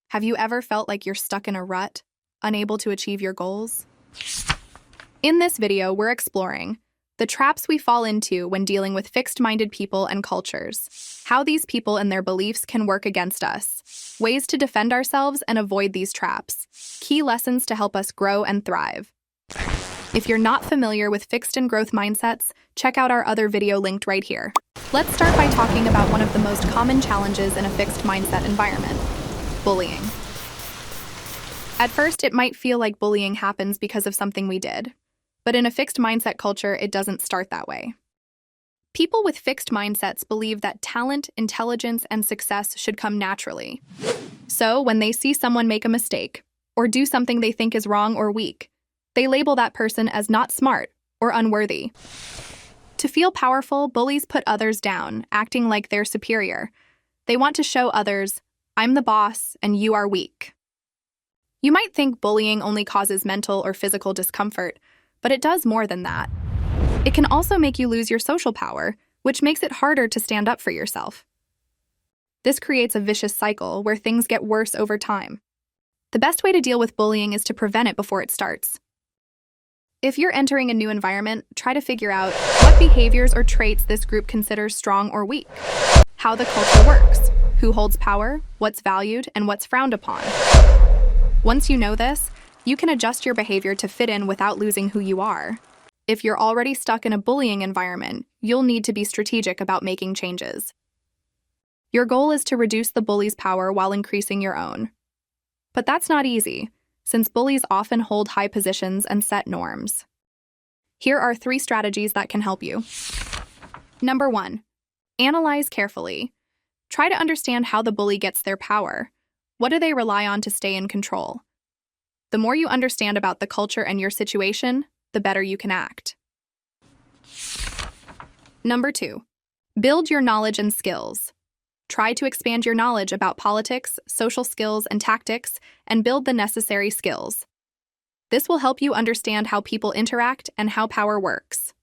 Have you ever felt like you're stuck in a rut, unable to achieve your goals? In this video, we're exploring the traps we fall into when dealing with fixed-minded people and cultures, how these people and their beliefs can work against us, ways to defend ourselves and avoid these traps, key lessons to help us grow and thrive. If you're not familiar with fixed and growth mindsets, check out our other video linked right here. Let's start by talking about one of the most common challenges in a fixed mindset environment: bullying. At first, it might feel like bullying happens because of something we did. But in a fixed mindset culture, it doesn't start that way. People with fixed mindsets believe that talent, intelligence, and success should come naturally. So when they see someone make a mistake, or do something they think is wrong or weak, they label that person as not smart or unworthy. To feel powerful, bullies put others down, acting like they're superior. They want to show others, "I'm the boss and you are weak." You might think bullying only causes mental or physical discomfort, but it does more than that. It can also make you lose your social power, which makes it harder to stand up for yourself. This creates a vicious cycle where things get worse over time. The best way to deal with bullying is to prevent it before it starts. If you're entering a new environment, try to figure out what behaviors or traits this group considers strong or weak, how the culture works, who holds power, what's valued, and what's frowned upon. Once you know this, you can adjust your behavior to fit in without losing who you are. If you're already stuck in a bullying environment, you'll need to be strategic about making changes. Your goal is to reduce the bully's power while increasing your own. But that's not easy, since bullies often hold high positions and set norms. Here are 3 strategies that can help you. Number 1, analyze carefully. Try to understand how the bully gets their power. What do they rely on to stay in control? The more you understand about the culture and your situation, the better you can act. Number 2, build your knowledge and skills. Try to expand your knowledge about politics, social skills, and tactics, and build the necessary skills. This will help you understand how people interact and how power works.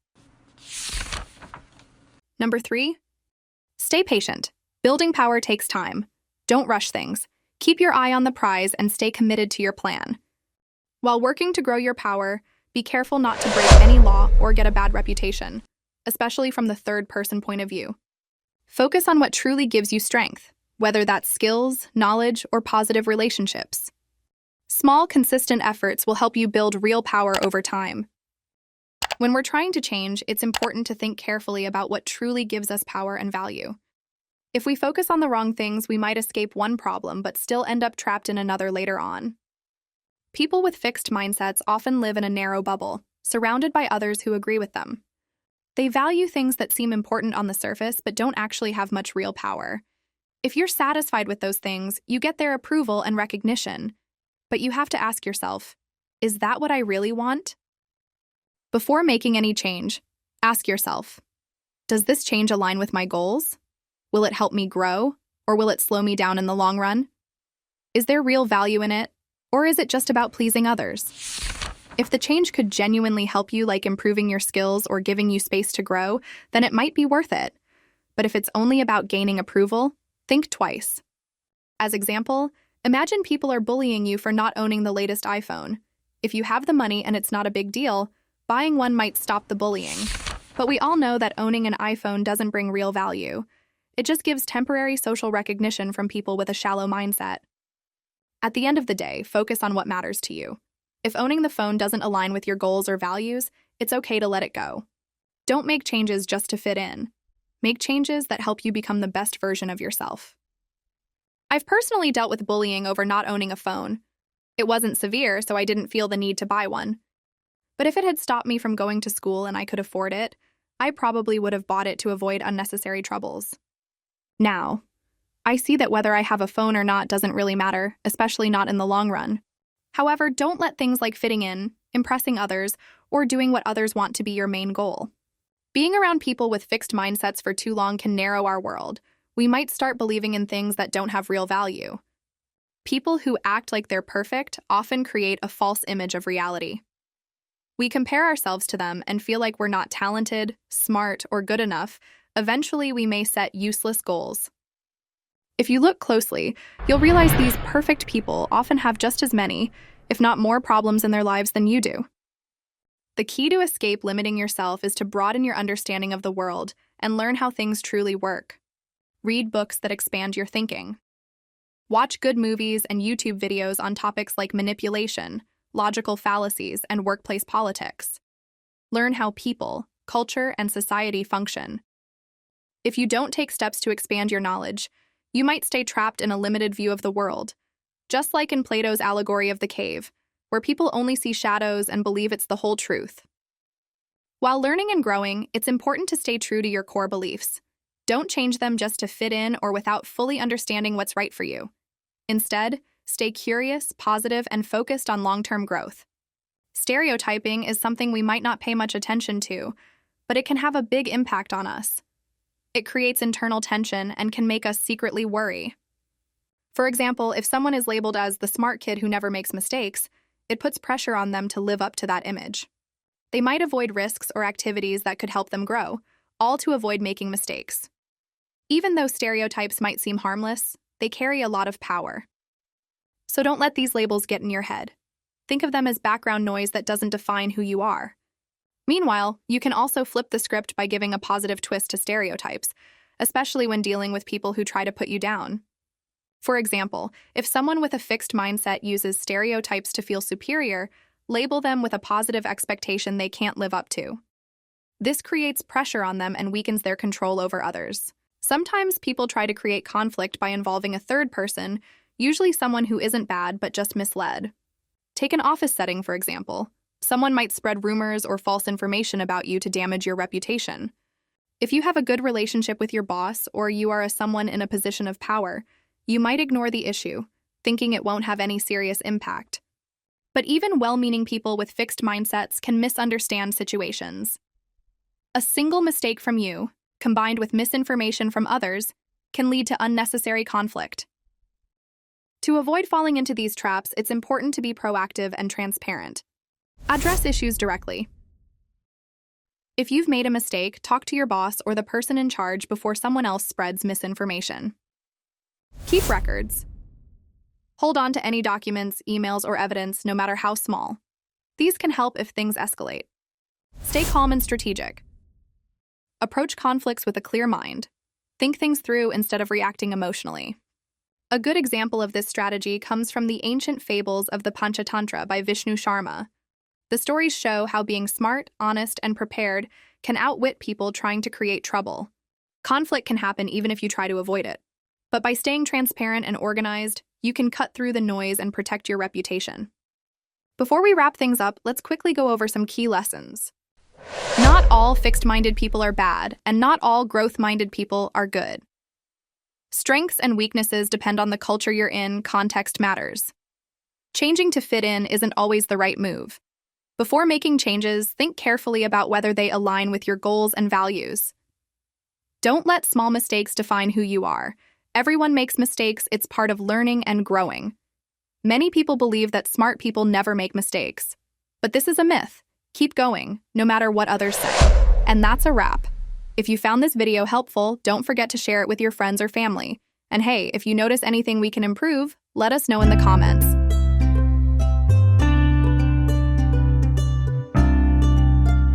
Number 3, stay patient. Building power takes time. Don't rush things. Keep your eye on the prize and stay committed to your plan. While working to grow your power, be careful not to break any law or get a bad reputation, especially from the third-person point of view. Focus on what truly gives you strength, whether that's skills, knowledge, or positive relationships. Small, consistent efforts will help you build real power over time. When we're trying to change, it's important to think carefully about what truly gives us power and value. If we focus on the wrong things, we might escape one problem but still end up trapped in another later on. People with fixed mindsets often live in a narrow bubble, surrounded by others who agree with them. They value things that seem important on the surface but don't actually have much real power. If you're satisfied with those things, you get their approval and recognition. But you have to ask yourself, is that what I really want? Before making any change, ask yourself, does this change align with my goals? Will it help me grow, or will it slow me down in the long run? Is there real value in it, or is it just about pleasing others? If the change could genuinely help you, like improving your skills or giving you space to grow, then it might be worth it. But if it's only about gaining approval, think twice. As example, imagine people are bullying you for not owning the latest iPhone. If you have the money and it's not a big deal, buying one might stop the bullying. But we all know that owning an iPhone doesn't bring real value. It just gives temporary social recognition from people with a shallow mindset. At the end of the day, focus on what matters to you. If owning the phone doesn't align with your goals or values, it's okay to let it go. Don't make changes just to fit in. Make changes that help you become the best version of yourself. I've personally dealt with bullying over not owning a phone. It wasn't severe, so I didn't feel the need to buy one. But if it had stopped me from going to school and I could afford it, I probably would have bought it to avoid unnecessary troubles. Now, I see that whether I have a phone or not doesn't really matter, especially not in the long run. However, don't let things like fitting in, impressing others, or doing what others want to be your main goal. Being around people with fixed mindsets for too long can narrow our world. We might start believing in things that don't have real value. People who act like they're perfect often create a false image of reality. We compare ourselves to them and feel like we're not talented, smart, or good enough. Eventually, we may set useless goals. If you look closely, you'll realize these perfect people often have just as many, if not more, problems in their lives than you do. The key to escape limiting yourself is to broaden your understanding of the world and learn how things truly work. Read books that expand your thinking. Watch good movies and YouTube videos on topics like manipulation, logical fallacies, and workplace politics. Learn how people, culture, and society function. If you don't take steps to expand your knowledge, you might stay trapped in a limited view of the world, just like in Plato's allegory of the cave, where people only see shadows and believe it's the whole truth. While learning and growing, it's important to stay true to your core beliefs. Don't change them just to fit in or without fully understanding what's right for you. Instead, stay curious, positive, and focused on long-term growth. Stereotyping is something we might not pay much attention to, but it can have a big impact on us. It creates internal tension and can make us secretly worry. For example, if someone is labeled as the smart kid who never makes mistakes, it puts pressure on them to live up to that image. They might avoid risks or activities that could help them grow, all to avoid making mistakes. Even though stereotypes might seem harmless, they carry a lot of power. So don't let these labels get in your head. Think of them as background noise that doesn't define who you are. Meanwhile, you can also flip the script by giving a positive twist to stereotypes, especially when dealing with people who try to put you down. For example, if someone with a fixed mindset uses stereotypes to feel superior, label them with a positive expectation they can't live up to. This creates pressure on them and weakens their control over others. Sometimes people try to create conflict by involving a third person, usually someone who isn't bad but just misled. Take an office setting, for example. Someone might spread rumors or false information about you to damage your reputation. If you have a good relationship with your boss or you are someone in a position of power, you might ignore the issue, thinking it won't have any serious impact. But even well-meaning people with fixed mindsets can misunderstand situations. A single mistake from you, combined with misinformation from others, can lead to unnecessary conflict. To avoid falling into these traps, it's important to be proactive and transparent. Address issues directly. If you've made a mistake, talk to your boss or the person in charge before someone else spreads misinformation. Keep records. Hold on to any documents, emails, or evidence, no matter how small. These can help if things escalate. Stay calm and strategic. Approach conflicts with a clear mind. Think things through instead of reacting emotionally. A good example of this strategy comes from the ancient fables of the Panchatantra by Vishnu Sharma. The stories show how being smart, honest, and prepared can outwit people trying to create trouble. Conflict can happen even if you try to avoid it. But by staying transparent and organized, you can cut through the noise and protect your reputation. Before we wrap things up, let's quickly go over some key lessons. Not all fixed-minded people are bad, and not all growth-minded people are good. Strengths and weaknesses depend on the culture you're in, context matters. Changing to fit in isn't always the right move. Before making changes, think carefully about whether they align with your goals and values. Don't let small mistakes define who you are. Everyone makes mistakes, it's part of learning and growing. Many people believe that smart people never make mistakes. But this is a myth. Keep going, no matter what others say. And that's a wrap. If you found this video helpful, don't forget to share it with your friends or family. And hey, if you notice anything we can improve, let us know in the comments.